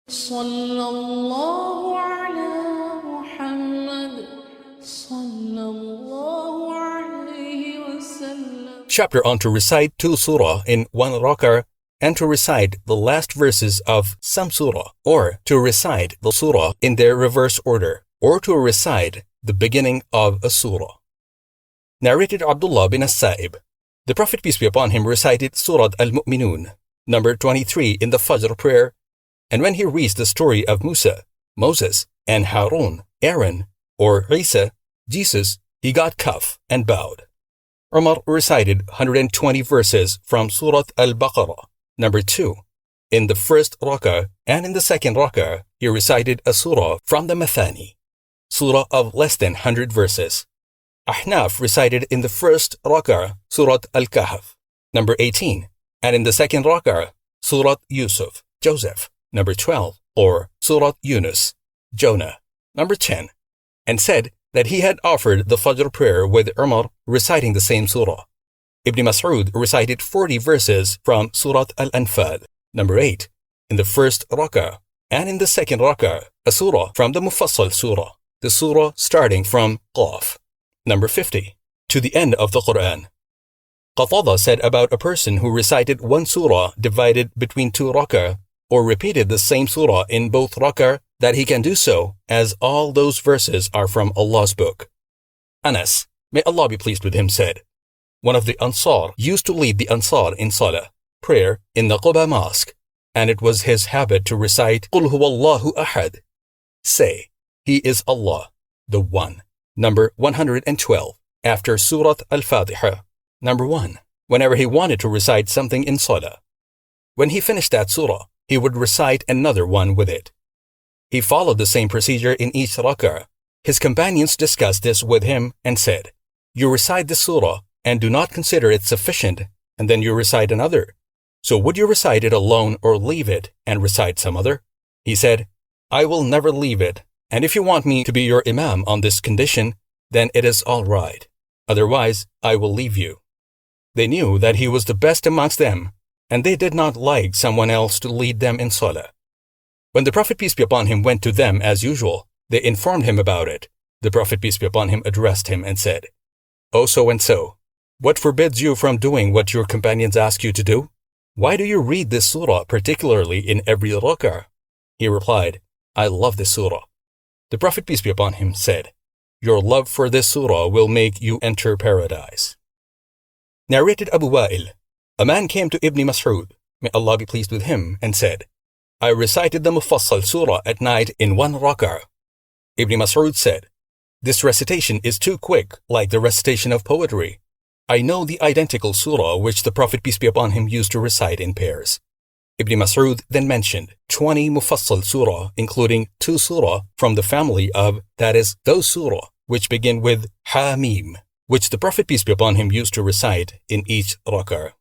صلى الله على محمد صلى الله عليه وسلم. Chapter on to recite 2 surah in 1 Rak'a and to recite the last verses of some surah, or to recite the surah in their reverse order, or to recite the beginning of a surah. Narrated Abdullah bin As-Sa'ib. The Prophet, peace be upon him, recited Surat Al-Mu'minun, number 23 in the Fajr prayer, and when he reached the story of Musa, Moses, and Harun, Aaron, or Isa, Jesus, he got cuff and bowed. Umar recited 120 verses from Surat Al-Baqarah, number 2. In the first Raka and in the second Raka, he recited a surah from the Mathani, surah of less than 100 verses. Ahnaf recited in the first Raka Surat Al-Kahf, number 18, and in the second Raka Surat Yusuf, Joseph, number 12, or Surat Yunus, Jonah, number 10, and said that he had offered the Fajr prayer with Umar reciting the same surah. Ibn Mas'ud recited 40 verses from Surat Al-Anfal, number 8, in the first Raka, and in the second Raka, a surah from the Mufassal surah, the surah starting from Qaf, number 50, to the end of the Qur'an. Qatada said about a person who recited 1 surah divided between 2 Raka, or repeated the same surah in both Raka, that he can do so, as all those verses are from Allah's book. Anas, may Allah be pleased with him, said, one of the Ansar used to lead the Ansar in Salah, prayer, in the Quba mosque, and it was his habit to recite Qul huwallahu ahad. Say, He is Allah, the One, number 112, after Surat Al-Fãtiha, number 1, whenever he wanted to recite something in Salah. When he finished that surah, he would recite another one with it. He followed the same procedure in each Rak'a. His companions discussed this with him and said, you recite this surah and do not consider it sufficient, and then you recite another. So would you recite it alone or leave it and recite some other? He said, I will never leave it, and if you want me to be your Imam on this condition, then it is all right. Otherwise, I will leave you. They knew that he was the best amongst them, and they did not like someone else to lead them in Salah. When the Prophet, peace be upon him, went to them as usual, they informed him about it. The Prophet, peace be upon him, addressed him and said, O so-and-so, what forbids you from doing what your companions ask you to do? Why do you read this surah particularly in every Rak'a? He replied, I love this surah. The Prophet, peace be upon him, said, your love for this surah will make you enter paradise. Narrated Abu Wa'il. A man came to Ibn Mas'ud, may Allah be pleased with him, and said, I recited the Mufassal surah at night in 1 Rak'a. Ibn Mas'ud said, this recitation is too quick, like the recitation of poetry. I know the identical surah which the Prophet, peace be upon him, used to recite in pairs. Ibn Mas'ud then mentioned 20 Mufassal surah, including 2 surah from the family of, that is, those surah which begin with Ha-Mim, which the Prophet, peace be upon him, used to recite in each Rak'a.